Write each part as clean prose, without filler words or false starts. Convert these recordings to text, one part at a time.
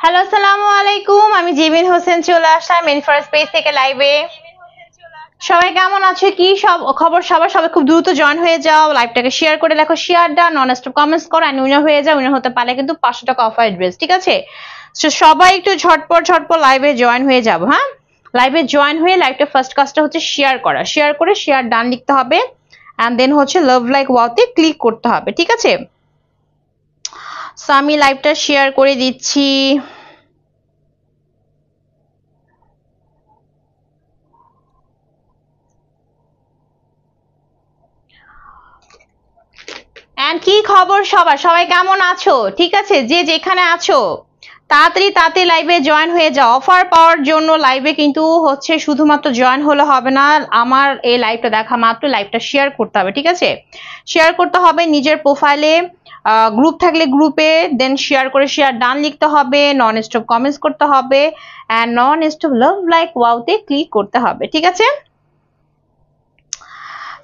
Hello আসসালামু আলাইকুম, আমি জিবিন হোসেন চলে আসলাম ইনফারেস্ট পেজ থেকে লাইভে। সবাই কেমন আছো? কি সব খবর? সবাই খুব দ্রুত জয়েন হয়ে যাও, লাইভটাকে শেয়ার করে লেখো শেয়ার দা, নন স্টপ কমেন্টস করো, এন্ড উইনার হয়ে যাও। উইনার হতে পারলে কিন্তু 500 টাকা অফার ড্রেস, ঠিক আছে? সো সবাই একটু ঝটপট লাইভে জয়েন হয়ে যাবো। হ্যাঁ, লাইভে জয়েন হয়ে লাইভটা ফার্স্ট কাজটা হচ্ছে শেয়ার করা, শেয়ার করে শেয়ার ডান লিখতে হবে, এন্ড দেন হচ্ছে লাভ লাইক ওয়াওতে ক্লিক করতে হবে, ঠিক আছে? সো আমি লাইভটা শেয়ার করে দিচ্ছি। এন্ড কি খবর সবাই কেমন আছো? ঠিক আছে, যে যেখানে আছো তাড়াতাড়ি লাইভে জয়েন হয়ে যাও। অফার পাওয়ার জন্য লাইভে কিন্তু হচ্ছে শুধুমাত্র জয়েন হলে হবে না, আমার এই লাইভটা দেখা মাত্র লাইভটা শেয়ার করতে হবে, ঠিক আছে? শেয়ার করতে হবে নিজের প্রোফাইলে, গ্রুপ থাকলে গ্রুপে, দেন শেয়ার করে শেয়ার ডান লিখতে হবে, নন স্টপ কমেন্টস করতে হবে, and non stop love like ওয়াওতে ক্লিক করতে হবে, ঠিক আছে?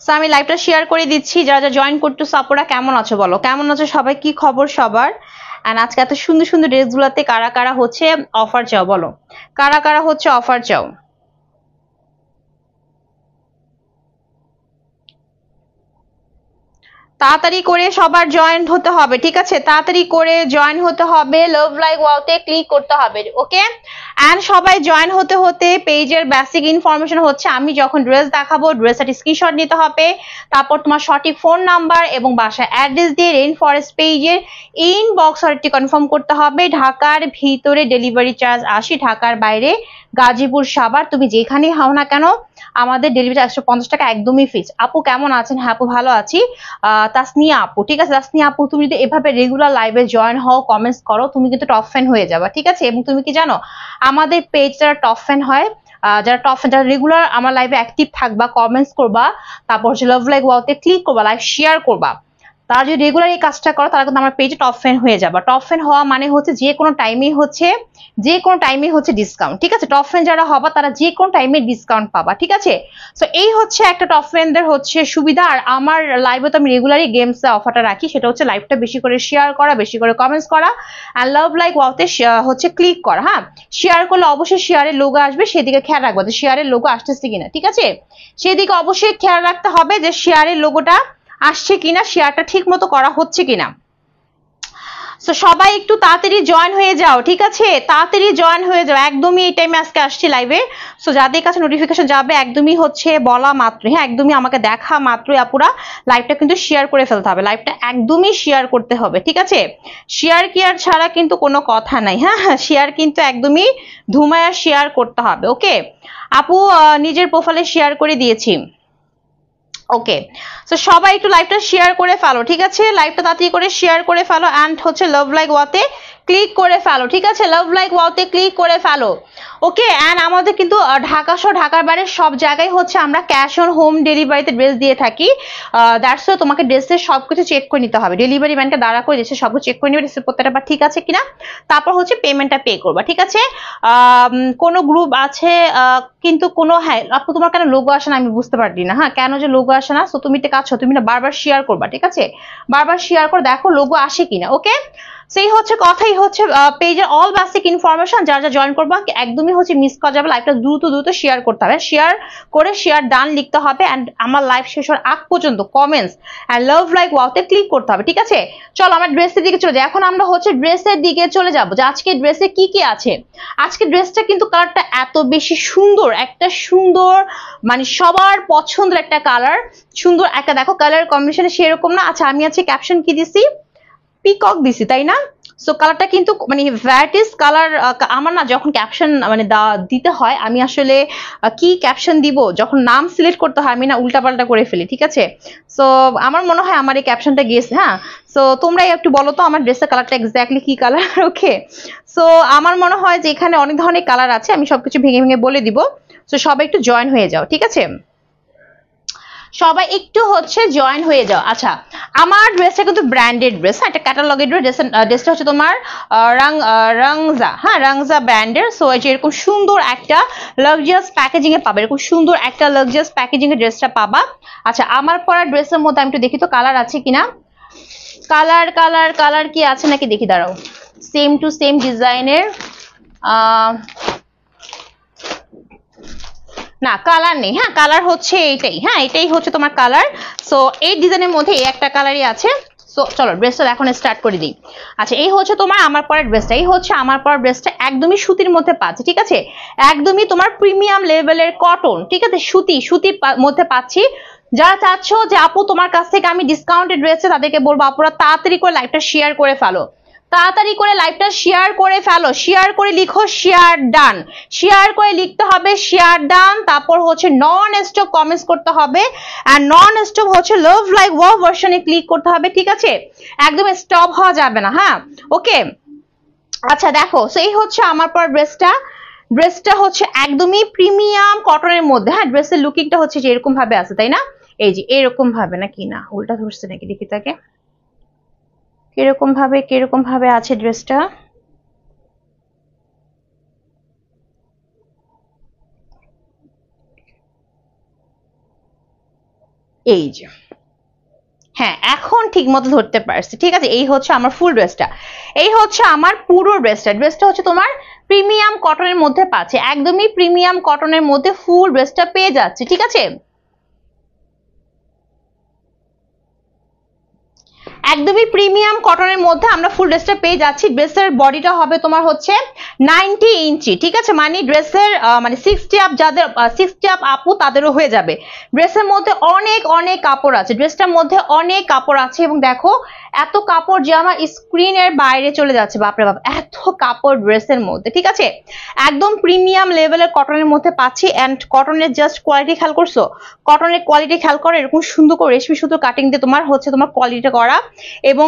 সো আমি লাইভটা শেয়ার করে দিচ্ছি। যারা জয়েন করতেছো আপুরা কেমন আছো বলো, কেমন আছো সবাই, কি খবর সবার? এন্ড আজকে এত সুন্দর সুন্দর ড্রেসগুলোতে কারা কারা হচ্ছে অফার চাও বলো, কারা কারা হচ্ছে অফার চাও? তাড়াতাড়ি করে সবার জয়েন হতে হবে, ঠিক আছে? তাড়াতাড়ি করে জয়েন হতে হবে, লাভ লাইক ওয়াওতে ক্লিক করতে হবে, ওকে? এন্ড সবাই জয়েন হতে হতে পেজের বেসিক ইনফরমেশন হচ্ছে আমি যখন ড্রেস দেখাবো ড্রেসের স্ক্রিনশট নিতে হবে, তারপর তোমার সঠিক ফোন নাম্বার এবং বাসার অ্যাড্রেস দিয়ে রেইন ফরেস্ট পেজের ইনবক্স অর্ডারটি কনফার্ম করতে হবে। ঢাকার ভিতরে ডেলিভারি চার্জ 80, ঢাকার বাইরে গাজীপুর সাভার তুমি যেখানেই হও না কেন আমাদের ডেলিভারি 150 টাকা একদমই ফিক্স। আপু কেমন আছেন? হ্যাঁ আপু ভালো আছি। তাসনিয়া আপু, ঠিক আছে? তাসনিয়া আপু তুমি যদি এভাবে রেগুলার লাইভে জয়েন হও, কমেন্টস করো, তুমি কিন্তু টপ ফ্যান হয়ে যাবে, ঠিক আছে? এবং তুমি কি জানো আমাদের পেজ যারা টপ ফ্যান হয়, যারা রেগুলার আমার লাইভে অ্যাক্টিভ থাকবা, কমেন্টস করবা, তারপর হচ্ছে লাভ লাইক ওয়াওতে ক্লিক করবা, লাইভ শেয়ার করবা, তারা যদি রেগুলার এই কাজটা করো তারা কিন্তু আমার পেজে টপ ফ্যান হয়ে যাবে। টপ ফ্যান হওয়া মানে হচ্ছে যে কোনো টাইমে হচ্ছে ডিসকাউন্ট, ঠিক আছে? টপ ফ্যান যারা হবা তারা যে কোনো টাইমে ডিসকাউন্ট পাবা, ঠিক আছে? সো এই হচ্ছে একটা টপ ফ্যানদের হচ্ছে সুবিধা। আর আমার লাইভে তো আমি রেগুলারই গেমস অফারটা রাখি, সেটা হচ্ছে লাইভটা বেশি করে শেয়ার করা, বেশি করে কমেন্টস করা, আর লাভ লাইক ওয়াওতে হচ্ছে ক্লিক করা। হ্যাঁ, শেয়ার করলে অবশ্যই শেয়ারের লোগো আসবে, সেদিকে খেয়াল রাখবো যে শেয়ারের লোগো আসতেছে কিনা, ঠিক আছে? সেদিকে অবশ্যই খেয়াল রাখতে হবে যে শেয়ারের লোগোটা আসছে কিনা, শেয়ারটা ঠিক মতো করা হচ্ছে কিনা। সো সবাই একটু তাড়াতাড়ি জয়েন হয়ে যাও, ঠিক আছে? তাড়াতাড়ি জয়েন হয়ে যাও, একদমই এই টাইমে আজকে আসছি লাইভে। সো যাদের কাছে নোটিফিকেশন যাবে একদমই হচ্ছে বলা মাত্র, হ্যাঁ একদমই আমাকে দেখা মাত্রই আপুরা লাইভটা কিন্তু শেয়ার করে ফেলতে হবে, লাইভটা একদমই শেয়ার করতে হবে, ঠিক আছে? শেয়ার কেয়ার ছাড়া কিন্তু কোনো কথা নাই। হ্যাঁ, শেয়ার কিন্তু একদমই ধুমায়া শেয়ার করতে হবে, ওকে? আপু নিজের প্রোফাইলে শেয়ার করে দিয়েছি, ওকে? সো সবাই একটু লাইভটা শেয়ার করে ফেলো, ঠিক আছে? লাইভটা তাড়াতাড়ি করে শেয়ার করে ফেলো, এন্ড হচ্ছে লাভ লাইক ওয়াওতে ক্লিক করে ফেলো, ঠিক আছে? লাভ লাইক ওয়াওতে ক্লিক করে ফেলো, ওকে? এন্ড আমাদের কিন্তু ঢাকা সহ ঢাকার বাইরে সব জায়গায় হচ্ছে আমরা ক্যাশ অন হোম ডেলিভারিতে ড্রেস দিয়ে থাকি। দ্যাটস ওয়াই তোমাকে ড্রেসের সবকিছু চেক করে নিতে হবে, ডেলিভারি ম্যানকে দাঁড়া করে ড্রেসের সবকিছু চেক করে নিবে, ড্রেসের প্রত্যেকটা বার ঠিক আছে কিনা, তারপর হচ্ছে পেমেন্টটা পে করবা, ঠিক আছে? কোনো গ্রুপ আছে কিন্তু কোনো, হ্যাঁ আপু তোমার কেন লোগো আসে না আমি বুঝতে পারলি না। হ্যাঁ, কেন যে লোগো আসে না? সো তুমি একটা কাজ করো, তুমি না বারবার শেয়ার করবা, ঠিক আছে? বারবার শেয়ার করে দেখো লোগো আসে কিনা, ওকে? সেই হচ্ছে কথাই হচ্ছে পেজের অল বেসিক ইনফরমেশন যা জয়েন করবা একদমই হচ্ছে মিস করা যাবে, লাইভটা দ্রুত শেয়ার করতে হবে, শেয়ার করে শেয়ার ডান লিখতে হবে, এন্ড আমার লাইভ শেষ হওয়ার আগ পর্যন্ত কমেন্টস এন্ড লাভ লাইক ওয়াওতে ক্লিক করতে হবে, ঠিক আছে? চলো আমার ড্রেসের দিকে চলে যাই। এখন আমরা হচ্ছে ড্রেসের দিকে চলে যাবো যে আজকে ড্রেসে কি কি আছে। আজকে ড্রেসটা কিন্তু কালারটা এত বেশি সুন্দর, একটা সুন্দর মানে সবার পছন্দের একটা কালার, সুন্দর একটা দেখো কালার কম্বিনেশন সেরকম না। আচ্ছা আমি আছে ক্যাপশন কি দিছি, পিকক দিছি তাই না? সো কালারটা কিন্তু মানে ভ্যারাইটিস কালার। আমার না যখন ক্যাপশন মানে দিতে হয় আমি আসলে কি ক্যাপশন দিব যখন নাম সিলেক্ট করতে হয় আমি না উল্টাপাল্টা করে ফেলি, ঠিক আছে? সো আমার মনে হয় আমার এই ক্যাপশনটা গেছে। হ্যাঁ, সো তোমরাই একটু বলো তো আমার ড্রেসের কালারটা এক্স্যাক্টলি কি কালার, ওকে? সো আমার মনে হয় যে এখানে অনেক ধরনের কালার আছে, আমি সবকিছু ভেঙে বলে দিব। সো সবাই একটু জয়েন হয়ে যাও, ঠিক আছে? সবাই একটু হচ্ছে জয়েন হয়ে যাও। আচ্ছা আমার ড্রেসটা কিন্তু ব্র্যান্ডেড ড্রেস, হ্যাঁ এটা ক্যাটালগের ড্রেস। ড্রেসটা হচ্ছে তোমার রাংজা, হ্যাঁ রাংজা ব্র্যান্ডের। সো এই যে এরকম সুন্দর একটা লাক্সারিয়াস প্যাকেজিং এ পাবে, এরকম সুন্দর একটা লাক্সারিয়াস প্যাকেজিং এর ড্রেসটা পাবা। আচ্ছা আমার পরা ড্রেসের মধ্যে আমি একটু দেখি তো কালার আছে কিনা, কালার কি আছে নাকি দেখি, দাঁড়াও। সেম টু সেম ডিজাইনের, না কালার নেই, হ্যাঁ কালার হচ্ছে এইটাই, হ্যাঁ এটাই হচ্ছে তোমার কালার। সো এই ডিজাইনের মধ্যে এই একটা কালারই আছে। সো চলো ড্রেসটা এখন স্টার্ট করে দিই। আচ্ছা এই হচ্ছে তোমার আমার পরের ড্রেসটা, এই হচ্ছে আমার পরের ড্রেসটা, একদমই সুতির মধ্যে পাচ্ছি, ঠিক আছে, একদমই তোমার প্রিমিয়াম লেভেলের কটন, ঠিক আছে, সুতির মধ্যে পাচ্ছি। যারা চাচ্ছ যে আপু তোমার কাছ থেকে আমি ডিসকাউন্টেড ড্রেসে, তাদেরকে বলবো আপুরা তাড়াতাড়ি করে লাইভটা শেয়ার করে ফেলো, তাড়াতাড়ি করে লাইভটা শেয়ার করে ফেলো, শেয়ার করে লিখো শেয়ার ডান, শেয়ার করে লিখতে হবে শেয়ার ডান, তারপর হচ্ছে নন স্টপ কমেন্টস করতে হবে, আর নন স্টপ হচ্ছে লাভ লাইক ওয়াও ভার্সনে ক্লিক করতে হবে, ঠিক আছে, একদম স্টপ হওয়া যাবে না, হ্যাঁ ওকে। আচ্ছা দেখো, সো এই হচ্ছে আমার পর ড্রেসটা হচ্ছে একদমই প্রিমিয়াম কটনের মধ্যে, হ্যাঁ ড্রেসের লুকিংটা হচ্ছে যে এরকম ভাবে আছে, তাই না, এই যে এরকম ভাবে, নাকি না উল্টা ধরছে নাকি, দেখি তাকে কিরকম ভাবে আছে ড্রেসটা, এই যে হ্যাঁ এখন ঠিক মতো ধরতে পারছি, ঠিক আছে। এই হচ্ছে আমার ফুল ড্রেসটা, এই হচ্ছে আমার পুরো ড্রেসটা হচ্ছে তোমার প্রিমিয়াম কটনের মধ্যে পাচ্ছে, একদমই প্রিমিয়াম কটনের মধ্যে ফুল ড্রেসটা পেয়ে যাচ্ছে, ঠিক আছে, একদমই প্রিমিয়াম কটনের মধ্যে আমরা ফুল ড্রেসটা পেয়ে যাচ্ছি। ড্রেসের বডিটা হবে তোমার হচ্ছে 90 ইঞ্চি, ঠিক আছে, মানে ড্রেসের মানে 60 আপ, যাদের 60 আপ আপু তাদেরও হয়ে যাবে। ড্রেসের মধ্যে অনেক কাপড় আছে, ড্রেসটার মধ্যে অনেক কাপড় আছে, এবং দেখো এত কাপড় যে আমার স্ক্রিনের বাইরে চলে যাচ্ছে, বাপরে বাপ এত কাপড় ড্রেসের মধ্যে, ঠিক আছে, একদম প্রিমিয়াম লেভেলের কটনের মধ্যে পাচ্ছি। এন্ড কটনের জাস্ট কোয়ালিটি খেয়াল করছো, কটনের কোয়ালিটি খেয়াল করো, এরকম সুন্দর করে রেশমি সুতো কাটিং দিয়ে তোমার হচ্ছে তোমার কোয়ালিটিটা করা, এবং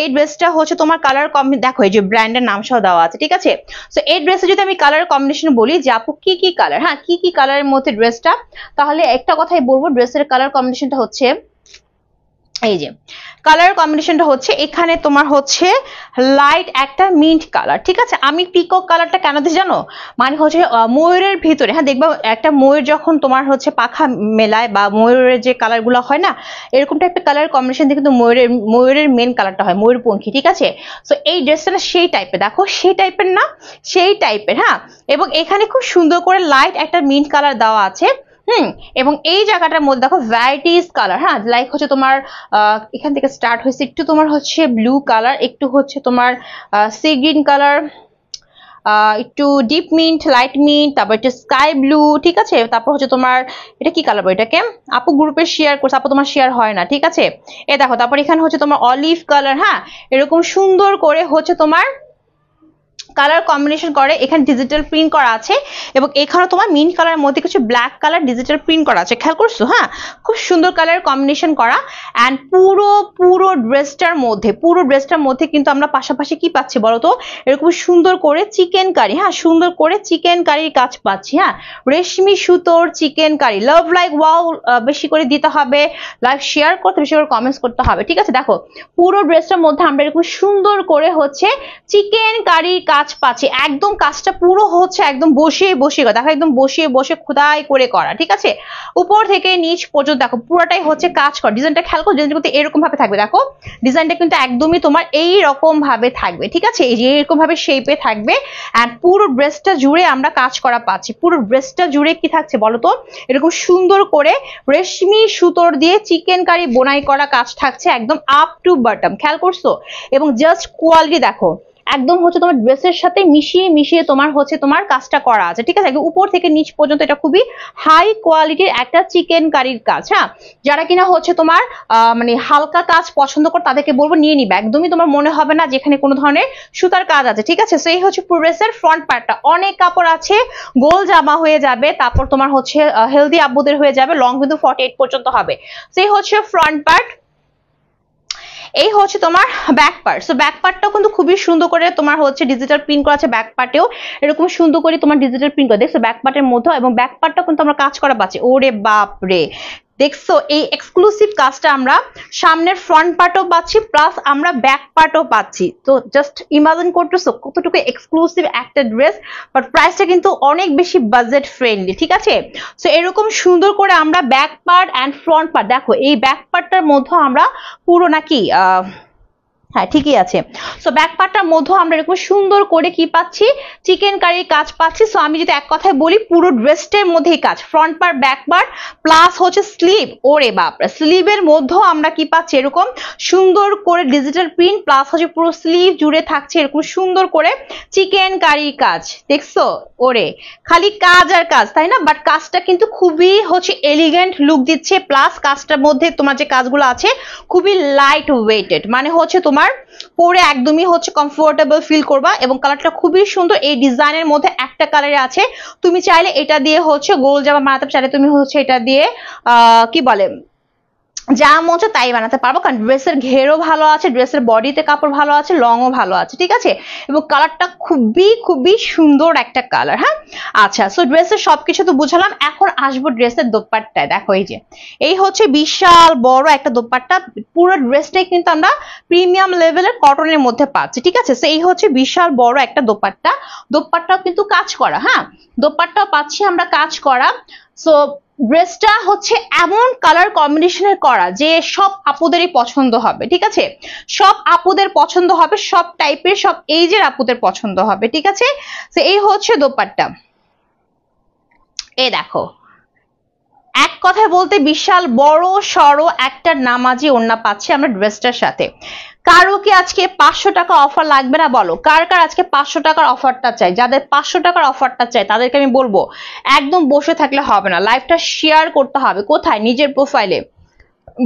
এই ড্রেসটা হচ্ছে তোমার কালার দেখো এই যে ব্র্যান্ডের নাম সহ দেওয়া আছে, ঠিক আছে। সো এই ড্রেসে যদি আমি কালার কম্বিনেশন বলি যে আপু কি কালার, হ্যাঁ কি কালারের মধ্যে ড্রেসটা, তাহলে একটা কথাই বলবো, ড্রেসের কালার কম্বিনেশনটা হচ্ছে এই যে কালার কম্বিনেশনটা হচ্ছে এখানে তোমার হচ্ছে লাইট একটা মিন্ট কালার, ঠিক আছে। আমি পিকক কালারটা কেন দিই জানো, মানে হচ্ছে ময়ূরের ভিতরে, হ্যাঁ দেখবা একটা ময়ূর যখন তোমার হচ্ছে পাখা মেলায়, বা ময়ূরের যে কালারগুলো হয় না, এরকম টাইপের কালার কম্বিনেশন দিয়ে কিন্তু ময়ূরের মেন কালারটা হয় ময়ূরপঙ্খী, ঠিক আছে। সো এই ড্রেসটা সেই টাইপের, দেখো সেই টাইপের না, সেই টাইপের, হ্যাঁ, এবং এখানে খুব সুন্দর করে লাইট একটা মিন্ট কালার দেওয়া আছে, এবং এই জায়গাটার মধ্যে দেখো ভ্যারাইটিস কালার, হ্যাঁ লাইক হচ্ছে তোমার এখান থেকে স্টার্ট হয়েছে, একটু তোমার হচ্ছে ব্লু কালার, একটু হচ্ছে তোমার সি গ্রিন কালার, একটু ডিপ মিন্ট, লাইট মিন্ট, তারপর একটু স্কাই ব্লু, ঠিক আছে, তারপর হচ্ছে তোমার এটা কি কালার, এটাকে আপু গ্রুপে শেয়ার করছে, আপু তোমার শেয়ার হয় না, ঠিক আছে, এ দেখো, তারপর এখানে হচ্ছে তোমার অলিভ কালার, হ্যাঁ এরকম সুন্দর করে হচ্ছে তোমার কালার কম্বিনেশন করে, এখানে ডিজিটাল প্রিন্ট করা আছে, এবং এখানে তোমার মিন্ট কালারের মধ্যে কিছু ব্ল্যাক কালার ডিজিটাল প্রিন্ট করা আছে, খেয়াল করছো, হ্যাঁ খুব সুন্দর কালার কম্বিনেশন করা। অ্যান্ড পুরো ড্রেসটার মধ্যে কিন্তু আমরা পাশাপাশি কি পাচ্ছি বলতো, এরকম সুন্দর করে চিকেন কারি, হ্যাঁ সুন্দর করে চিকেন কারির কাজ পাচ্ছি, হ্যাঁ রেশমি সুতোর chicken curry, love like wow বেশি করে দিতে হবে, লাইক শেয়ার করতে, বেশি করে কমেন্টস করতে হবে, ঠিক আছে। দেখো পুরো ড্রেসটার মধ্যে আমরা এরকম সুন্দর করে হচ্ছে চিকেন কারির কাজ পাচ্ছি, একদম কাজটা পুরো হচ্ছে একদম বসিয়ে দেখো, একদম বসে খোদাই করে করা, ঠিক আছে, উপর থেকে নিচ পর্যন্ত দেখো পুরোটাই হচ্ছে কাজ করা। ডিজাইনটা খেয়াল করো, ডিজাইনটা কিন্তু এরকম ভাবে থাকবে, দেখো ডিজাইনটা কিন্তু একদমই তোমার এই রকম ভাবে থাকবে, ঠিক আছে, এই যে এরকম ভাবে শেপে থাকবে। এন্ড পুরো ড্রেসটা জুড়ে আমরা কাজ করা পাচ্ছি, পুরো ড্রেসটা জুড়ে কি থাকছে বলতো, এরকম সুন্দর করে রেশমি সুতোর দিয়ে চিকেন কারি বোনাই করা কাজ থাকছে, একদম আপ টু বটম, খেয়াল করছো, এবং জাস্ট কোয়ালিটি দেখো একদম হচ্ছে তোমার ড্রেসের সাথে মিশিয়ে তোমার হচ্ছে তোমার কাজটা করা আছে, ঠিক আছে, একদম উপর থেকে নিচ পর্যন্ত এটা খুবই হাই কোয়ালিটির একটা চিকেন কারির কাজ, হ্যাঁ যারা কিনা হচ্ছে তোমার মানে হালকা কাজ পছন্দ করে তাদেরকে বলবো নিয়ে নিবে, একদমই তোমার মনে হবে না যেখানে কোনো ধরনের সুতার কাজ আছে, ঠিক আছে। সো এই হচ্ছে পুরো ড্রেসের ফ্রন্ট পার্টটা, অনেক কাপড় আছে, গোল জামা হয়ে যাবে, তারপর তোমার হচ্ছে হেলদি আব্বুদের হয়ে যাবে, লং কিন্তু 48 পর্যন্ত হবে। সেই হচ্ছে ফ্রন্ট পার্ট, এই হচ্ছে তোমার ব্যাক পার্ট। সো ব্যাক পার্টটাও কিন্তু খুবই সুন্দর করে তোমার হচ্ছে ডিজিটাল প্রিন্ট করা আছে, ব্যাক পার্টেও এরকম সুন্দর করে তোমার ডিজিটাল প্রিন্ট করা, দেখছো ব্যাক পার্টের মধ্যে, এবং ব্যাক পার্টটাও কিন্তু আমরা কাজ করা পাচ্ছি, ওরে বাপ রে দেখছো এই এক্সক্লুসিভ কাজটা আমরা সামনের ফ্রন্ট পার্টও পাচ্ছি, প্লাস আমরা ব্যাক পার্টও পাচ্ছি। তো জাস্ট ইমাজিন করতেছো কতটুকু এক্সক্লুসিভ একটা ড্রেস, বাট প্রাইসটা কিন্তু অনেক বেশি বাজেট ফ্রেন্ডলি, ঠিক আছে। সো এরকম সুন্দর করে আমরা back part and front part, দেখো এই ব্যাক পার্টটার মধ্যে আমরা পুরো নাকি হ্যাঁ ঠিকই আছে। সো ব্যাক পার্টটার মধ্যে আমরা এরকম সুন্দর করে কি পাচ্ছি, চিকেন কারির কাজ পাচ্ছি। সো আমি যদি এক কথায় বলি, পুরো ড্রেসটার মধ্যেই কাজ, front part back part plus হচ্ছে স্লিভ। ওরে বাপ, স্লিভের মধ্যেও আমরা কি পাচ্ছি, এরকম সুন্দর করে ডিজিটাল প্রিন্ট প্লাস হচ্ছে পুরো স্লিভ জুড়ে থাকছে এরকম সুন্দর করে চিকেন কারির কাজ। দেখছো, ওরে খালি কাজ আর কাজ, তাই না? বাট কাজটা কিন্তু খুবই হচ্ছে এলিগেন্ট লুক দিচ্ছে, প্লাস কাজটার মধ্যে তোমার যে কাজগুলো আছে খুবই লাইট ওয়েটেড, মানে হচ্ছে তোমার পরে একদমই হচ্ছে কমফোর্টেবল ফিল করবা। এবং কালারটা খুবই সুন্দর, এই ডিজাইনের মধ্যে একটা কালারে আছে। তুমি চাইলে এটা দিয়ে হচ্ছে গোল জামা বানাতে, চাইলে তুমি হচ্ছে এটা দিয়ে কি বলে যা মন চায় তাই বানাতে পারবো, কারণ ড্রেসের ঘেরও ভালো আছে, ড্রেসের বডিতে কাপড় ভালো আছে, লংও ভালো আছে, ঠিক আছে? এবং কালারটা খুবই খুবই সুন্দর একটা কালার। হ্যাঁ আচ্ছা, সো ড্রেসের সবকিছু তো বুঝালাম, এখন আসবো ড্রেসের দোপাট্টায়। দেখো এই হচ্ছে বিশাল বড় একটা দোপাট্টা, পুরো ড্রেসটাই কিন্তু আমরা প্রিমিয়াম লেভেলের কটনের মধ্যে পাচ্ছি, ঠিক আছে? সো এই হচ্ছে বিশাল বড় একটা দোপাট্টা, দোপাট্টাও কিন্তু কাজ করা। হ্যাঁ দোপাট্টাও পাচ্ছি আমরা কাজ করা। সো ড্রেসটা হচ্ছে এমন কালার কম্বিনেশনের করা যে সব আপুদেরই পছন্দ হবে, ঠিক আছে? সব আপুদের পছন্দ হবে, সব টাইপের সব এইজের আপুদের পছন্দ হবে, ঠিক আছে? তো এই হচ্ছে দোপাট্টা। এই দেখো, এক কথায় বলতে বিশাল বড় সড়ো একটা নামাজি ওড়না পাচ্ছি আমরা ড্রেসটার সাথে। কারো কি আজকে 500 টাকা অফার লাগবে না বলো? কার কার আজকে 500 টাকার অফারটা চাই? যাদের 500 টাকার অফারটা চাই তাদেরকে আমি বলবো একদম বসে থাকলে হবে না, লাইভটা শেয়ার করতে হবে। কোথায়? নিজের প্রোফাইলে,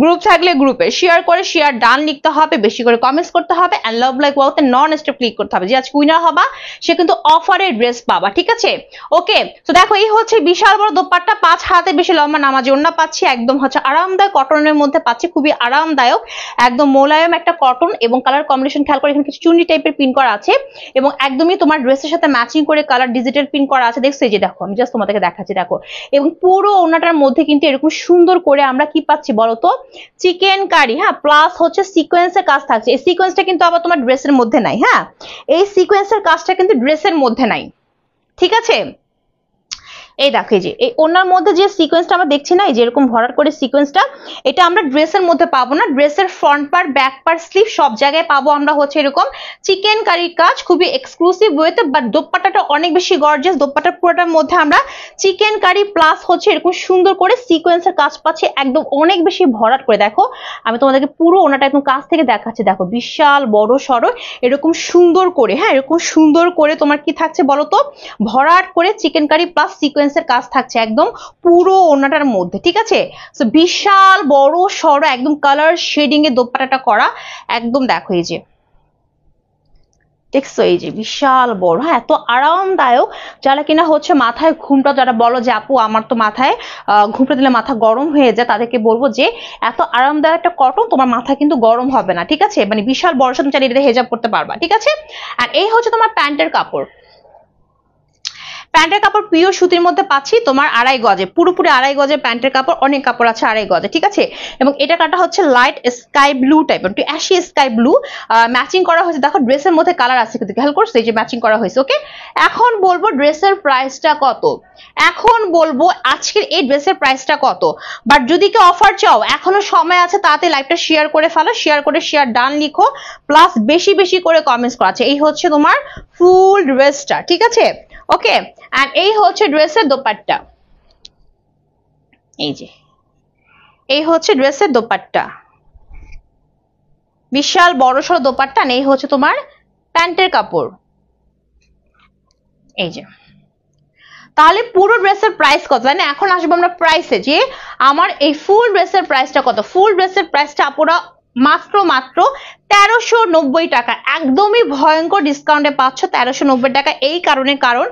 গ্রুপ থাকলে গ্রুপে শেয়ার করে শেয়ার ডান লিখতে হবে, বেশি করে কমেন্টস করতে হবে, এন্ড লাভ লাইক ওয়াওতে নন স্টপ ক্লিক করতে হবে। যে আজ উইনার হবা সে কিন্তু অফারের ড্রেস পাবা, ঠিক আছে? ওকে, তো দেখো এই হচ্ছে বিশাল বড় দোপাট্টা, 5 হাতে বেশি লম্বা নামাজি ওড়না পাচ্ছি, একদম হচ্ছে আরামদায়ক কটনের মধ্যে পাচ্ছি, খুবই আরামদায়ক, একদম মোলায়েম একটা কটন। এবং কালার কম্বিনেশন খেয়াল করে, এখানে কিছু চুন্নি টাইপের পিন করা আছে এবং একদমই তোমার ড্রেসের সাথে ম্যাচিং করে কালার ডিজিটাল পিন করা আছে। দেখছো, এই যে দেখো, আমি জাস্ট তোমাদেরকে দেখাচ্ছি, দেখো। এবং পুরো ওড়নাটার মধ্যে কিন্তু এরকম সুন্দর করে আমরা কি পাচ্ছি বলতো, চিকেন কারি। হ্যাঁ প্লাস হচ্ছে সিকোয়েন্সের কাজ থাকছে, এই সিকোয়েন্সটা কিন্তু আবার তোমার ড্রেসের মধ্যে নাই। হ্যাঁ এই সিকোয়েন্সের কাজটা কিন্তু ড্রেসের মধ্যে নাই, ঠিক আছে? এই দেখো, এই যে এই ওনার মধ্যে যে সিকোয়েন্সটা আমরা দেখছি না, এই যে এরকম ভরাট করে সিকোয়েন্সটা, এটা আমরা ড্রেসের মধ্যে পাবো না। ড্রেসের front part back part sleeve সব জায়গায় পাবো আমরা হচ্ছে এরকম চিকেন কারির কাজ, খুবই এক্সক্লুসিভ ওয়েতে। বাট দোপাট্টাটা অনেক বেশি গর্জিয়াস, দোপাট্টার পুরোটার মধ্যে আমরা চিকেন কারি প্লাস হচ্ছে এরকম সুন্দর করে সিকোয়েন্সের কাজ পাচ্ছি, একদম অনেক বেশি ভরাট করে। দেখো আমি তোমাদেরকে পুরো ওনাটা একদম কাছ থেকে দেখাচ্ছি, দেখো বিশাল বড় সড়ো এরকম সুন্দর করে, হ্যাঁ এরকম সুন্দর করে তোমার কি থাকছে বলতো, ভরাট করে চিকেন কারি প্লাস সিকোয়েন্স কাজ থাকছে একদম পুরো ওড়নাটার মধ্যে, ঠিক আছে? সো বিশাল বড় সড়ো একদম কালার শেডিং এ দোপাট্টাটা করা, একদম দেখো এই যে দেখছো, এই যে বিশাল বড়। হ্যাঁ এত আরামদায়ক, যারা কিনা হচ্ছে মাথায় ঘুমটা, যারা বলো যে আপু আমার তো মাথায় ঘুমটা দিলে মাথা গরম হয়ে যায়, তাদেরকে বলবো যে এত আরামদায়ক একটা কটন, তোমার মাথা কিন্তু গরম হবে না, ঠিক আছে? মানে বিশাল বড় সাথে চাইলে এটা হেজাব করতে পারবা, ঠিক আছে? আর এই হচ্ছে তোমার প্যান্টের কাপড়। প্যান্টের কাপড় পিওর সুতির মধ্যে পাচ্ছি তোমার 2.5 গজে, পুরোপুরি 2.5 গজের প্যান্টের কাপড়, অনেক কাপড় আছে 2.5 গজে, ঠিক আছে? এবং এটা কাটা হচ্ছে লাইট স্কাই ব্লু টাইপের, একটু অ্যাশি স্কাই ব্লু ম্যাচিং করা হয়েছে। দেখো ড্রেসের মধ্যে কালার আছে কিন্তু, খেয়াল করছো এই যে ম্যাচিং করা হয়েছে। ওকে, এখন বলবো ড্রেসের প্রাইসটা কত, এখন বলবো আজকের এই ড্রেসের প্রাইসটা কত। বাট যদি কেউ অফার চাও এখনো সময় আছে, তাতে লাইভটা শেয়ার করে ফেলো, শেয়ার করে শেয়ার ডান লিখো, প্লাস বেশি বেশি করে কমেন্টস করা আছে। এই হচ্ছে তোমার ফুল ড্রেসটা, ঠিক আছে? ওকে, এন্ড এই হচ্ছে ড্রেসের দোপাট্টা, এই যে এই হচ্ছে ড্রেসের দোপাট্টা, বিশাল বড়সড় দোপাট্টা। এই হচ্ছে তোমার প্যান্টের কাপড়, এই যে। তাহলে পুরো ড্রেসের প্রাইস কত, মানে এখন আসবো আমরা প্রাইসে, যে আমার এই ফুল ড্রেসের প্রাইসটা কত। ফুল ড্রেসের প্রাইসটা আপুরা মাত্র 1390 টাকা, একদমই ভয়ঙ্কর ডিসকাউন্টে পাচ্ছ 1390 টাকা। এই কারণে, কারণ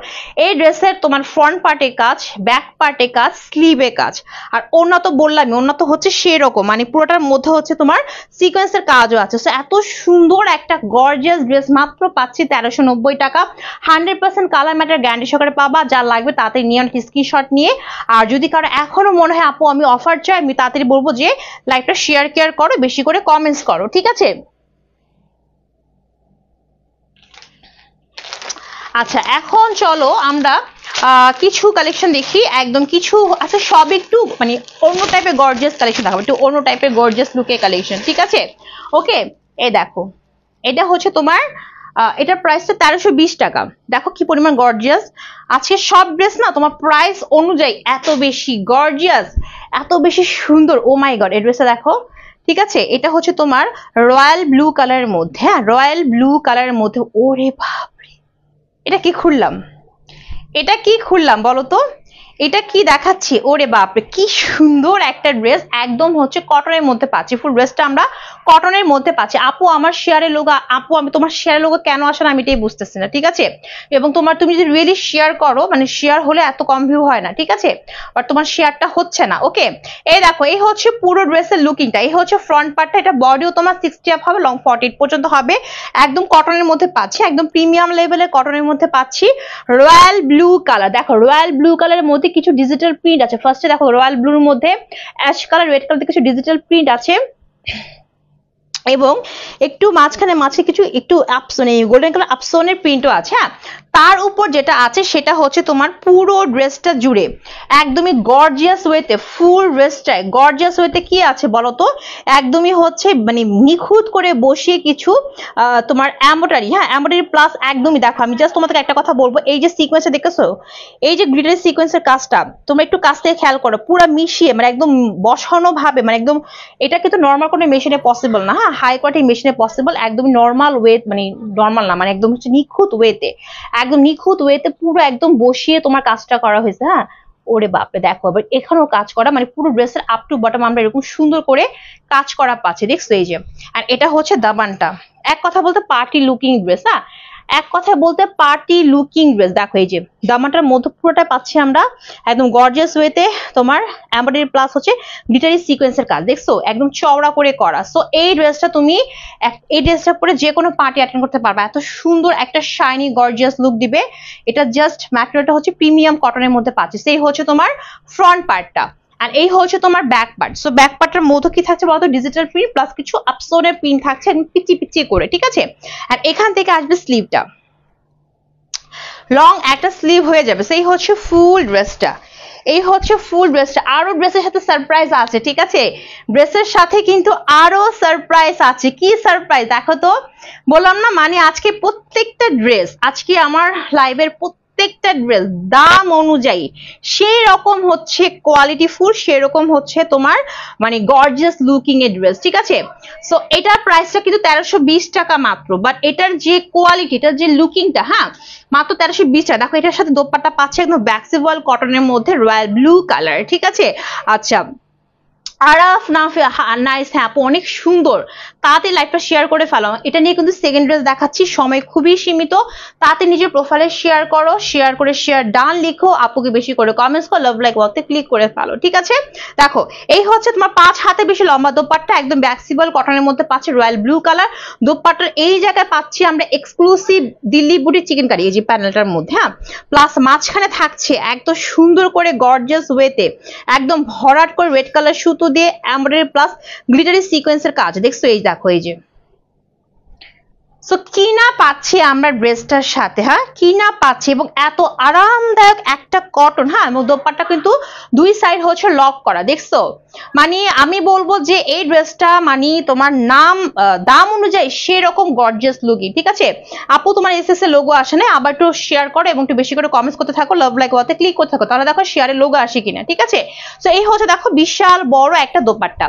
এই ড্রেসের তোমার ফ্রন্ট পার্টে কাজ, ব্যাক পার্টে কাজ, স্লিভে কাজ, আর ওড়না তো বললামই, ওড়না তো হচ্ছে সেরকম, মানে পুরোটার মধ্যে হচ্ছে তোমার সিকোয়েন্সের কাজও আছে। সো এত সুন্দর একটা গর্জিয়াস ড্রেস মাত্র পাচ্ছি 1390 টাকা। 100% কালার ম্যাটার গ্যারান্টি সহকারে পাবা। যা লাগবে তাড়াতাড়ি নিয়ে স্ক্রিনশট নিয়ে, আর যদি কারো এখনো মনে হয় আপু আমি অফার চাই, আমি তাড়াতাড়ি বলবো যে লাইভটা শেয়ার করো, বেশি করে কমেন্টস করো, ঠিক আছে? আচ্ছা এখন চলো আমরা কিছু কালেকশন দেখি, একদম কিছু আচ্ছা সব একটু মানে অন্য টাইপের গর্জিয়াস কালেকশন দেখাবো, একটু অন্য টাইপের গর্জিয়াস লুকের কালেকশন, ঠিক আছে? ওকে, এই দেখো এটা হচ্ছে তোমার এটার প্রাইসটা 1320 টাকা। দেখো কি পরিমাণ গর্জিয়াস। আজকে সব ড্রেস না তোমার প্রাইস অনুযায়ী এত বেশি গর্জিয়াস, এত বেশি সুন্দর। ও মাই গড, এই ড্রেসটা দেখো, ঠিক আছে? এটা হচ্ছে তোমার রয়্যাল ব্লু কালারের মধ্যে, হ্যাঁ রয়্যাল ব্লু কালারের মধ্যে। ওরে বাপরে, এটা কি খুললাম, এটা কি খুললাম বলো তো, এটা কি দেখাচ্ছি? ওরে বাপরে কি সুন্দর একটা ড্রেস, একদম হচ্ছে কটনের মধ্যে পাচ্ছি। ফুল ড্রেসটা আমরা কটনের মধ্যে পাচ্ছি। আপু আমার শেয়ারের লোগো, আপু আমি তোমার শেয়ারের লোগো কেন আসে না আমি এটাই বুঝতেছি না, ঠিক আছে? এবং তুমি যদি রিয়েলি শেয়ার করো, মানে শেয়ার হলে এত কম ভিউ হয় না, ঠিক আছে? বাট তোমার শেয়ারটা হচ্ছে না। ওকে, এই দেখো এই হচ্ছে পুরো ড্রেসের লুকিংটা, এই হচ্ছে ফ্রন্ট পার্টটা। এটা বডিও তোমার 60 আপ হবে, লং 48 পর্যন্ত হবে। একদম কটনের মধ্যে পাচ্ছি, একদম প্রিমিয়াম লেভেলের কটনের মধ্যে পাচ্ছি। রয়্যাল ব্লু কালার, দেখো রয়্যাল ব্লু কালারের মধ্যে কিছু ডিজিটাল প্রিন্ট আছে। ফার্স্টে দেখো রয়্যাল ব্লুর মধ্যে অ্যাশ কালার, রেড কালার কিছু ডিজিটাল প্রিন্ট আছে, এবং একটু মাঝখানে কিছু একটু আপসোন, এই গোল্ডেন কালার আপসোনের প্রিন্টও আছে। হ্যাঁ, তার উপর যেটা আছে সেটা হচ্ছে তোমার পুরো ড্রেসটা জুড়ে একদমই গর্জিয়াস ওয়েতে, ফুল ড্রেসটায় গর্জিয়াস ওয়েতে কি আছে বলতো, একদমই হচ্ছে মানে নিখুঁত করে বসিয়ে কিছু তোমার এমব্রয়ডারি, হ্যাঁ এমব্রয়ডারি প্লাস একদমই দেখো, আমি জাস্ট তোমাদেরকে একটা কথা বলবো, এই যে সিকোয়েন্সটা দেখেছো, এই যে গ্লিটারি সিকোয়েন্সের কাজটা তোমরা একটু কাছ থেকে খেয়াল করো, পুরো মিশিয়ে মানে একদম বসানো ভাবে, মানে একদম এটা কিন্তু নর্মাল কোনো মেশিনে পসিবল না, হ্যাঁ হাই কোয়ালিটি মেশিনে পসিবল, একদম নর্মাল ওয়ে, মানে নর্মাল না, মানে একদম হচ্ছে নিখুঁত ওয়েতে, একদম নিখুঁত ওয়েতে পুরো একদম বসিয়ে তোমার কাজটা করা হয়েছে। হ্যাঁ, ওরে বাপরে দেখো, আবার এখানেও কাজ করা, মানে পুরো ড্রেসের আপ টু বটম আমরা এরকম সুন্দর করে কাজ করা পাচ্ছি, দেখছো এই যে। আর এটা হচ্ছে দামানটা, এক কথা বলতে পার্টি লুকিং ড্রেস। হ্যাঁ, এক কথায় বলতে পার্টি লুকিং ড্রেস। দেখো এই যে দামানটার মধ্যে পুরোটা পাচ্ছি আমরা একদম গর্জিয়াস ওয়েতে, তোমার এমব্রয়ডারি প্লাস হচ্ছে গ্লিটারি সিকোয়েন্সের কাজ, দেখছো একদম চওড়া করে করা। সো এই ড্রেসটা তুমি এই ড্রেসটা পরে যে কোনো পার্টি অ্যাটেন্ড করতে পারবে, এত সুন্দর একটা শাইনি গর্জিয়াস লুক দিবে। এটা জাস্ট ম্যাটেরিয়ালটা হচ্ছে প্রিমিয়াম কটনের মধ্যে পাচ্ছি। সেই হচ্ছে তোমার ফ্রন্ট পার্টটা, আর এই হচ্ছে তোমার ব্যাক পার্ট। সো ব্যাক পার্টের মধ্যে কি থাকছে বলতো, ডিজিটাল প্রিন্ট প্লাস কিছু আপসোনের প্রিন্ট থাকছে পিচি পিচি করে, ঠিক আছে? আর এখান থেকে আসবে স্লিভটা, লং একটা স্লিভ হয়ে যাবে। সেই হচ্ছে ফুল ড্রেসটা, এই হচ্ছে ফুল ড্রেসটা। আরো ড্রেসের সাথে সারপ্রাইজ আছে, ঠিক আছে? ড্রেসের সাথে কিন্তু আরো সারপ্রাইজ আছে। কি সারপ্রাইজ দেখো তো, বললাম না মানে আজকে প্রত্যেকটা ড্রেস, আজকে আমার লাইভের প্রত্যেকটা ড্রেস দাম অনুযায়ী সেই রকম হচ্ছে কোয়ালিটি ফুল, সেরকম হচ্ছে তোমার মানে গর্জিয়াস লুকিং এর ড্রেস, ঠিক আছে? সো এটার প্রাইসটা কিন্তু 1320 টাকা মাত্র, বাট এটার যে কোয়ালিটি, এটার যে লুকিংটা, হ্যাঁ মাত্র 1320 টাকা। দেখো এটার সাথে দোপাট্টা পাচ্ছে একদম ব্যাক্সিভল কটনের মধ্যে রয়্যাল ব্লু কালার, ঠিক আছে? আচ্ছা আরাফ নাইস, হ্যাঁ আপু অনেক সুন্দর, তাতে লাইভটা শেয়ার করে ফেলো। এটা নিয়ে কিন্তু সেকেন্ড ড্রেস দেখাচ্ছি, সময় খুবই সীমিত, তাতে নিজের প্রোফাইলে শেয়ার করো, শেয়ার করে শেয়ার ডান লিখো, আপুকে বেশি করে কমেন্টস করো, লাভ লাইক ওয়াতে ক্লিক করে ফেলো, ঠিক আছে? দেখো এই হচ্ছে তোমার 5 হাতে বেশি লম্বা দোপাট্টা, একদম ব্যাক্সিবল কটনের মধ্যে পাচ্ছি রয়্যাল ব্লু কালার। দোপাট্টার এই জায়গায় পাচ্ছি আমরা এক্সক্লুসিভ দিল্লি বুটি চিকেন কারি, এই যে প্যানেলটার মধ্যে, হ্যাঁ প্লাস মাঝখানে থাকছে একদম সুন্দর করে গর্জিয়াস ওয়েতে একদম ভরাট করে রেড কালার সুতো দিয়ে এমব্রয়ডারি প্লাস গ্লিটারি সিকোয়েন্সের কাজ, দেখছো এই দেখো এই যে। সো কি না পাচ্ছি আমরা ড্রেসটার সাথে, হ্যাঁ কি না পাচ্ছি, এবং এত আরামদায়ক একটা কটন, হ্যাঁ এবং দোপাট্টা কিন্তু দুই সাইড হচ্ছে লক করা, দেখছো মানে আমি বলবো যে এই ড্রেসটা মানে তোমার দাম অনুযায়ী সেরকম গর্জিয়াস লুকিং, ঠিক আছে? আপু তোমার এসএস এর লোগো আসে না, আবার একটু শেয়ার করো এবং একটু বেশি করে কমেন্টস করতে থাকো, লাভ লাইক ওয়াতে ক্লিক করতে থাকো, তাহলে দেখো শেয়ারের লোগো আসে কিনা, ঠিক আছে? সো এই হচ্ছে দেখো বিশাল বড় একটা দোপাট্টা,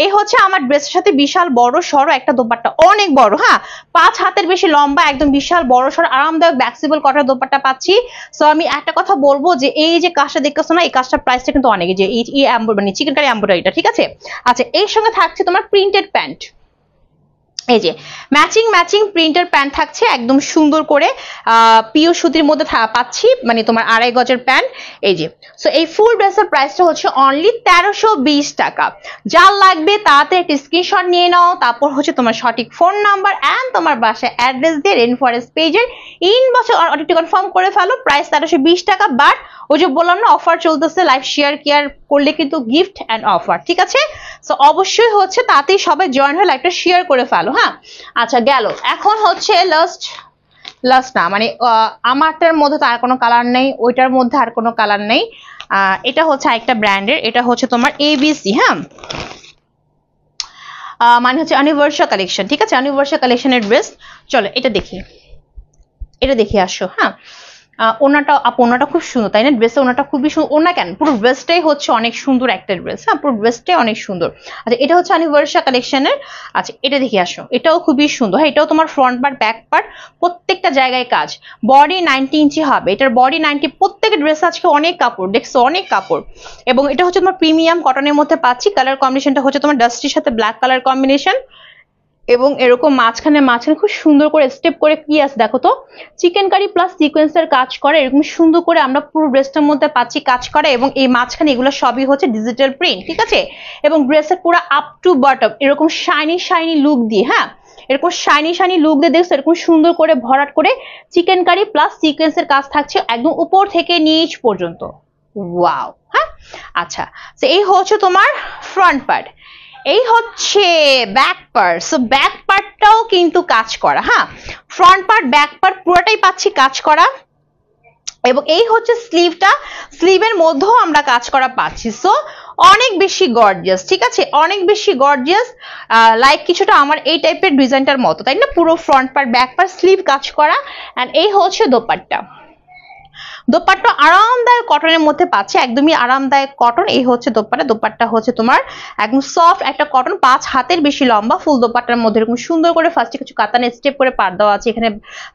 এই হচ্ছে আমার ড্রেসের সাথে বিশাল বড় সড়ো একটা দোপাট্টা, অনেক বড়, হ্যাঁ 5 হাতের বেশি লম্বা, একদম বিশাল বড় সড়ো আরামদায়ক ব্যাক্সিবল কটনের দোপাট্টা পাচ্ছি। সো আমি একটা কথা বলবো যে এই যে কাজটা দেখতেছো না, এই কাজটার প্রাইসটা কিন্তু অনেক, যে এই মানে চিকেন কারি এমব্রয়ডারিটা, ঠিক আছে? আচ্ছা এর সঙ্গে থাকছে তোমার প্রিন্টেড প্যান্ট, এই যে ম্যাচিং প্রিন্টের প্যান্ট থাকছে একদম সুন্দর করে পিও সুতির মধ্যে পাচ্ছি, মানে তোমার 2.5 গজের প্যান্ট, এই যে। সো এই ফুল ড্রেসের প্রাইসটা হচ্ছে অনলি 1320 টাকা। যার লাগবে তাতে একটা স্ক্রিনশট নিয়ে নাও, তারপর হচ্ছে তোমার সঠিক ফোন নাম্বার এন্ড তোমার বাসায় অ্যাড্রেস দিয়ে রেন ফরেস্ট পেজের ইনবক্সে অর্ডারটি কনফার্ম করে ফেলো। প্রাইস 1320 টাকা, বাট ওই যে বললাম না অফার চলতেছে, লাইভ শেয়ার কেয়ার করলে কিন্তু গিফট এন্ড অফার, ঠিক আছে? সো অবশ্যই হচ্ছে তাতেই সবাই জয়েন হয়ে লাইভটা শেয়ার করে ফেলো, হ্যাঁ। আচ্ছা গেল, এখন হচ্ছে লাস্ট না মানে আমারটার মধ্যে তো আর কোনো কালার নেই, ওইটার মধ্যে আর কোনো কালার নেই, এটা হচ্ছে আরেকটা ব্র্যান্ডের, এটা হচ্ছে তোমার এবিসি, হ্যাঁ মানে হচ্ছে অ্যানিভার্সারি কালেকশন, ঠিক আছে, অ্যানিভার্সারি কালেকশনের ড্রেস। চলো এটা দেখি আসো। হ্যাঁ, ওনাটা খুব সুন্দর, তাই না? ড্রেসের ওনাটা খুবই সুন্দর। ওনা কেন, পুরো ড্রেসটাই হচ্ছে অনেক সুন্দর একটা ড্রেস। হ্যাঁ, পুরো ড্রেসটাই অনেক সুন্দর। আচ্ছা, এটা হচ্ছে অ্যানিভার্সারি কালেকশনের। আচ্ছা, এটা দেখে আসো, এটাও খুবই সুন্দর। হ্যাঁ, এটাও তোমার ফ্রন্ট পার্ট ব্যাক পার্ট প্রত্যেকটা জায়গায় কাজ। বডি 90 ইঞ্চি হবে, এটার বডি 90। প্রত্যেকটা ড্রেস আজকে অনেক কাপড় দেখছো, অনেক কাপড়। এবং এটা হচ্ছে তোমার প্রিমিয়াম কটনের মধ্যে পাচ্ছি। কালার কম্বিনেশনটা হচ্ছে তোমার ডাস্টির সাথে ব্ল্যাক কালার কম্বিনেশন, এবং এরকম মাঝখানে খুব সুন্দর করে স্টেপ করে কি আছে দেখো তো, চিকেন কারি প্লাস সিকোয়েন্সের কাজ করে। এরকম সুন্দর করে আমরা পুরো ড্রেসটার মধ্যে পাচ্ছি কাজ করে, এবং এই মাঝখানে এগুলো সবই হচ্ছে ডিজিটাল প্রিন্ট, ঠিক আছে। এবং ড্রেসের পুরো আপ টু বটম এরকম শাইনি লুক দিয়ে, হ্যাঁ, এরকম শাইনি লুক দিয়ে দেখছো, এরকম সুন্দর করে ভরাট করে চিকেন কারি প্লাস সিকোয়েন্সের কাজ থাকছে একদম উপর থেকে নিচ পর্যন্ত। ওয়াও। হ্যাঁ, আচ্ছা, তো এই হচ্ছে তোমার ফ্রন্ট পার্ট। এই হচ্ছে ব্যাক পার্ট। সো ব্যাক পার্টটাও কিন্তু কাজ করা। হ্যাঁ, ফ্রন্ট পার্ট ব্যাক পার্ট পুরোটাই পাচ্ছি কাজ করা। এবং এই হচ্ছে স্লিভটা, স্লিভের মধ্যেও আমরা কাজ করা পাচ্ছি। সো অনেক বেশি গর্জিয়াস, ঠিক আছে, অনেক বেশি গর্জিয়াস। লাইক কিছুটা আমার এই টাইপের ডিজাইনটার মতো, তাই না? পুরো front part back part sleeve কাজ করা। এন্ড এই হচ্ছে দোপাট্টা। দোপাট্টা আরামদায়ক কটনের মধ্যে পাচ্ছে, একদমই আরামদায়ক কটন। এই হচ্ছে দোপাট্টা। দোপাট্টা হচ্ছে তোমার একদম সফট একটা কটন, 5 হাতের বেশি লম্বা, ফুল দোপাট্টার মধ্যে এরকম সুন্দর করে ফার্স্টে কিছু কাতানের স্টেপ করে পাড় দেওয়া আছে। এখানে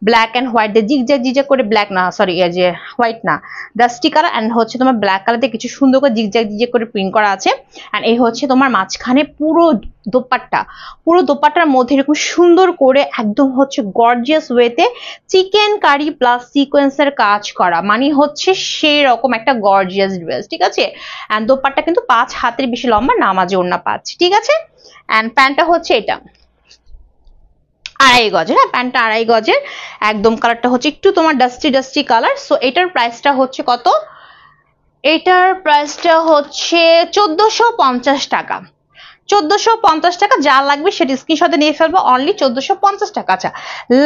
ব্ল্যাক এন্ড হোয়াইট দিয়ে জিগজ্যাগ করে, ব্ল্যাক না সরি যে হোয়াইট না, ডাস্টি কালার এন্ড হচ্ছে তোমার ব্ল্যাক কালার দিয়ে কিছু সুন্দর করে জিগজ্যাগ করে প্রিন্ট করা আছে। এন্ড এই হচ্ছে তোমার মাঝখানে পুরো দোপাট্টা, পুরো দোপাট্টার মধ্যে এরকম সুন্দর করে একদম হচ্ছে গর্জিয়াস ওয়েতে চিকেন কারি প্লাস সিকোয়েন্সের কাজ করা, মানে হচ্ছে সেই রকম একটা গর্জিয়াস ড্রেস, ঠিক আছে। এন্ড দোপাট্টা কিন্তু 5 হাতের বেশি লম্বা, নামাজে ওড়না পাচ্ছি, ঠিক আছে। এন্ড প্যান্টটা হচ্ছে এটা 2.5 গজের। হ্যাঁ, প্যান্টটা 2.5 গজের, একদম কালারটা হচ্ছে একটু তোমার ডাস্টি কালার। সো এটার প্রাইসটা হচ্ছে কত? এটার প্রাইসটা হচ্ছে 1450 টাকা। 1450 টাকা। যা লাগবে সেটা স্ক্রিনশটে নিয়ে ফেলবো, অনলি 1450 টাকা। আচ্ছা,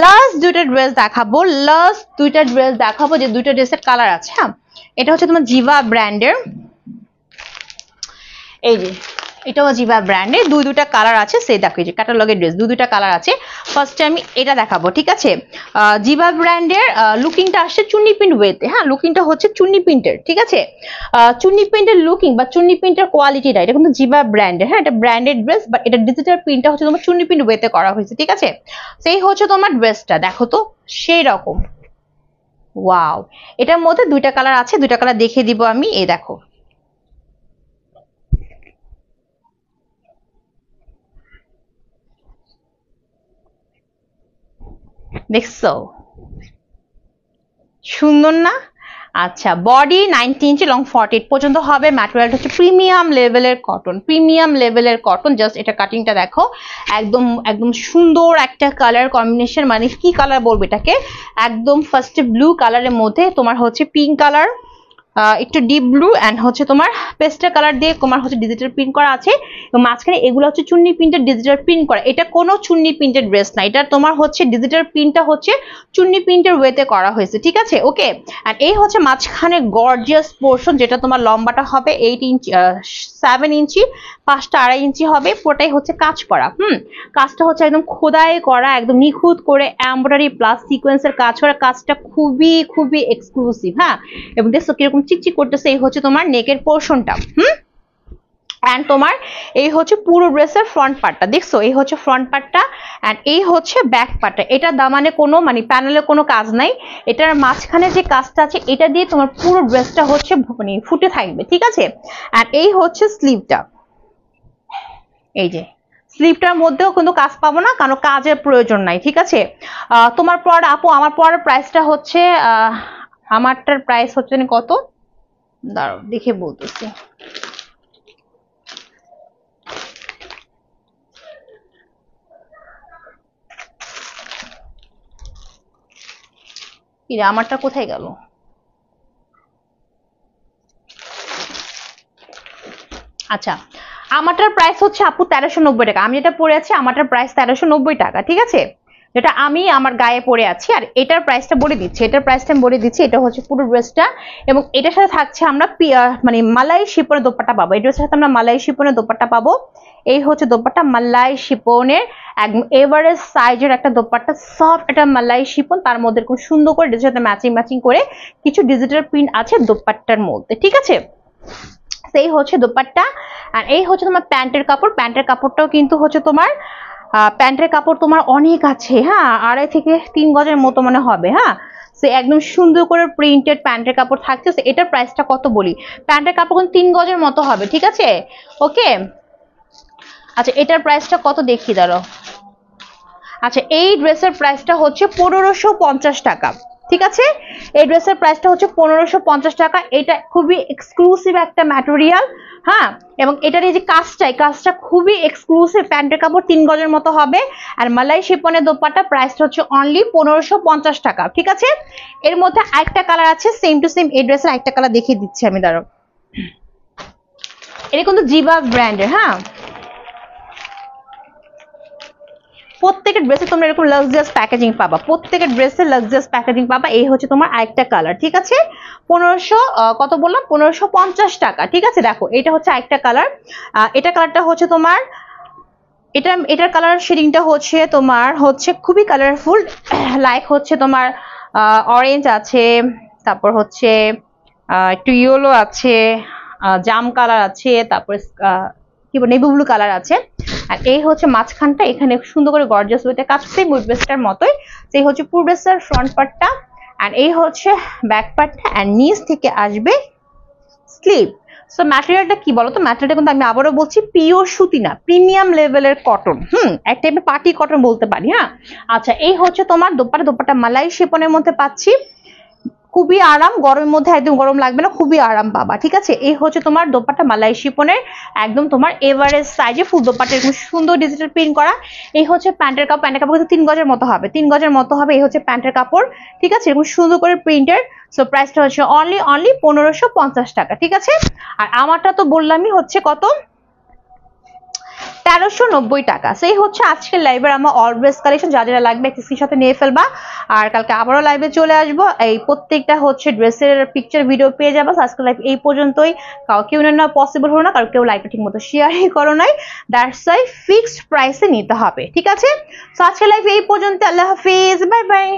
লাস্ট দুইটা ড্রেস দেখাবো, যে দুইটা ড্রেসের কালার আছে। হ্যাঁ, এটা হচ্ছে তোমার জিভা ব্র্যান্ডের, এই যে এটাও জিভা ব্র্যান্ডের, দুইটা কালার আছে। সেই দেখো, এই যে ক্যাটালগের ড্রেস দুইটা কালার আছে। ফার্স্টে আমি এটা দেখাবো, ঠিক আছে। জিভা ব্র্যান্ডের লুকিংটা আসছে চুন্নি প্রিন্ট ওয়েতে। হ্যাঁ, লুকিংটা হচ্ছে চুন্নি প্রিন্টের, ঠিক আছে। চুন্নি প্রিন্টের লুকিং বা চুন্নি প্রিন্টের কোয়ালিটিটা, এটা কিন্তু জিভা ব্র্যান্ডের। হ্যাঁ, এটা ব্র্যান্ডেড ড্রেস, বাট এটা ডিজিটাল প্রিন্টটা হচ্ছে তোমার চুন্নি প্রিন্ট ওয়েতে করা হয়েছে, ঠিক আছে। সেই হচ্ছে তোমার ড্রেসটা, দেখো তো সেই রকম। ওয়াও, এটার মধ্যে দুইটা কালার আছে, দুইটা কালার দেখিয়ে দিব আমি। এই দেখো, দেখছো সুন্দর না? আচ্ছা, বডি 90 ইঞ্চি, লং 48 পর্যন্ত হবে। ম্যাটেরিয়ালটা হচ্ছে প্রিমিয়াম লেভেলের কটন। জাস্ট এটা কাটিংটা দেখো, একদম সুন্দর একটা কালার কম্বিনেশন। মানে কি কালার বলবো এটাকে, একদম ফার্স্টে ব্লু কালারের মধ্যে তোমার হচ্ছে পিঙ্ক কালার, একটু ডিপ ব্লু এন্ড হচ্ছে তোমার পেস্টেল কালার দিয়ে তোমার হচ্ছে ডিজিটাল প্রিন্ট করা আছে। এবং মাঝখানে এগুলো হচ্ছে চুন্নি প্রিন্টের ডিজিটাল প্রিন্ট করা। এটা কোনো চুন্নি প্রিন্টের ড্রেস না, এটা তোমার হচ্ছে ডিজিটাল প্রিন্টটা হচ্ছে চুন্নি প্রিন্টের ওয়েতে করা হয়েছে, ঠিক আছে। ওকে, আর এই হচ্ছে মাঝখানে গর্জিয়াস পোর্শন, যেটা তোমার লম্বাটা হবে 7 ইঞ্চি, 5টা 2.5 ইঞ্চি হবে। পুরোটাই হচ্ছে কাজ করা। কাজটা হচ্ছে একদম খোদাই করা, একদম নিখুঁত করে এমব্রয়ডারি প্লাস সিকোয়েন্সের কাজ করা। কাজটা খুবই এক্সক্লুসিভ। হ্যাঁ, এবং দেখছো কিরকম চিকচিক করতেছে। এই হচ্ছে তোমার নেকের পোর্শনটা। এন্ড তোমার এই হচ্ছে পুরো ড্রেসের ফ্রন্ট পার্টটা, দেখছো এই হচ্ছে ফ্রন্ট পার্টটা। এন্ড এই হচ্ছে ব্যাক পার্টটা। এটা দামানে কোনো মানে প্যানেলে কোনো কাজ নাই, এটার মাঝখানে যে কাজটা আছে এটা দিয়ে তোমার পুরো ড্রেসটা হচ্ছে মানে ফুটে থাকবে, ঠিক আছে। এন্ড এই হচ্ছে স্লিভটা, এই যে স্লিভটার মধ্যেও কিন্তু কাজ পাবো না, কারণ কাজের প্রয়োজন নাই, ঠিক আছে। তোমার পর আপু, আমার পর প্রাইসটা হচ্ছে আমারটার প্রাইস হচ্ছে কত, দাঁড়াও দেখে বলতেছি। কি রে, আমারটা কোথায় গেল? আচ্ছা, আমারটার প্রাইস হচ্ছে আপু 1390 টাকা। আমি যেটা পরে আছি আমারটার প্রাইস 1390 টাকা, ঠিক আছে, যেটা আমি আমার গায়ে পরে আছি। আর এটার প্রাইসটা বলে দিচ্ছি, এটা হচ্ছে পুরো ড্রেসটা। এবং এটার সাথে থাকছে আমরা মানে মালাই শিপনের দোপাট্টা পাবো। এই ড্রেসের সাথে আমরা মালাই শিপনের দোপাট্টা পাবো। এই হচ্ছে দোপাট্টা, মালাই শিপনের একদম এভারেজ সাইজের একটা দোপাট্টা, সফট একটা মালাই শিপন, তার মধ্যে খুব সুন্দর করে ড্রেসের সাথে ম্যাচিং করে কিছু ডিজিটাল প্রিন্ট আছে দোপাট্টার মধ্যে, ঠিক আছে। সেই হচ্ছে দোপাট্টা। আর এই হচ্ছে তোমার প্যান্টের কাপড়। প্যান্টের কাপড়টাও কিন্তু হচ্ছে তোমার প্যান্টের কাপড় তোমার অনেক আছে, হ্যাঁ, 2.5 থেকে 3 গজের মতো মনে হবে, হ্যাঁ। সে একদম সুন্দর করে প্রিন্টেড প্যান্টের কাপড় থাকছে। এটার প্রাইসটা কত বলি, প্যান্টের কাপড় কিন্তু 3 গজের মতো হবে, ঠিক আছে, ওকে। আচ্ছা এটার প্রাইসটা কত দেখি দাঁড়াও। আচ্ছা এই ড্রেসের প্রাইসটা হচ্ছে 1550 টাকা, ঠিক আছে। এই ড্রেসের প্রাইসটা হচ্ছে 1550 টাকা। এটা খুবই এক্সক্লুসিভ একটা ম্যাটেরিয়াল, হ্যাঁ, এবং এটার এই যে কাজটা খুবই এক্সক্লুসিভ। প্যান্টের কাপড় 3 গজের মতো হবে। আর মালাই শিপনের দোপাট্টা প্রাইসটা হচ্ছে অনলি 1550 টাকা, ঠিক আছে। এর মধ্যে আরেকটা কালার আছে, সেম টু সেম এই ড্রেসের আরেকটা কালার দেখিয়ে দিচ্ছি আমি, দাঁড়াও। এটা কিন্তু জিবাগ ব্র্যান্ডের, হ্যাঁ। প্রত্যেকের ড্রেসে তোমরা এরকম লাক্সারিয়াস প্যাকেজিং পাবা, প্রত্যেকের ড্রেসে লাক্সারিয়াস প্যাকেজিং পাবা। এই হচ্ছে তোমার আরেকটা কালার, ঠিক আছে। 1500 কত বললাম, 1550 টাকা, ঠিক আছে। দেখো এটা হচ্ছে আরেকটা কালার। এটা কালারটা হচ্ছে তোমার এটার কালার শেডিংটা হচ্ছে তোমার হচ্ছে খুবই কালারফুল, লাইক হচ্ছে তোমার অরেঞ্জ আছে, তারপর হচ্ছে একটু ইয়েলো আছে, জাম কালার আছে, তারপর কি বলে নেভি ব্লু কালার আছে। আর এই হচ্ছে মাঝখানটা, এখানে সুন্দর করে গর্জিয়াস ওয়েতে কাজ, সেম উইথভেস্টার মতোই। এই হচ্ছে পুরো ড্রেসের ফ্রন্ট পার্টটা, এন্ড এই হচ্ছে ব্যাক পার্টটা, এন্ড নিচ থেকে আসবে স্লিভ। সো ম্যাটেরিয়ালটা কি বলতো, ম্যাটেরিয়ালটা কিন্তু আমি আবারও বলছি পিওর সুতি না, প্রিমিয়াম লেভেলের কটন, এক টাইপের পার্টি কটন বলতে পারি, হ্যাঁ। আচ্ছা এই হচ্ছে তোমার দোপাট্টা মালাই শিপনের মধ্যে পাচ্ছি, খুবই আরাম, গরমের মধ্যে একদম গরম লাগবে না, খুবই আরাম পাবা, ঠিক আছে। এই হচ্ছে তোমার দোপাট্টা মালাই শিপনের একদম তোমার এভারেজ সাইজে ফুল দোপাট্টা, এরকম সুন্দর ডিজিটাল প্রিন্ট করা। এই হচ্ছে প্যান্টের কাপড়, প্যান্টের কাপড় কিন্তু 3 গজের মতো হবে, 3 গজের মতো হবে। এই হচ্ছে প্যান্টের কাপড়, ঠিক আছে, এরকম সুন্দর করে প্রিন্টের। সো প্রাইসটা হচ্ছে অনলি 1550 টাকা, ঠিক আছে। আর আমারটা তো বললামই হচ্ছে কত, 1390 টাকা। সেই হচ্ছে আজকের লাইভের আমার অল ড্রেস কালেকশন, যা যা লাগবে এক্সেসরির সাথে নিয়ে ফেলবা। আর কালকে আবারও লাইভে চলে আসবো, এই প্রত্যেকটা হচ্ছে ড্রেসের পিকচার ভিডিও পেয়ে যাবো। আজকের লাইভ এই পর্যন্তই, কেউ না পসিবল হলো না, কারণ কেউ লাইভটা ঠিক মতো শেয়ারই করো নাই, দ্যাটস ওয়াই ফিক্সড প্রাইসে নিতে হবে, ঠিক আছে। তো আজকের লাইভ এই পর্যন্ত, আল্লাহ হাফিজ, বাই বাই।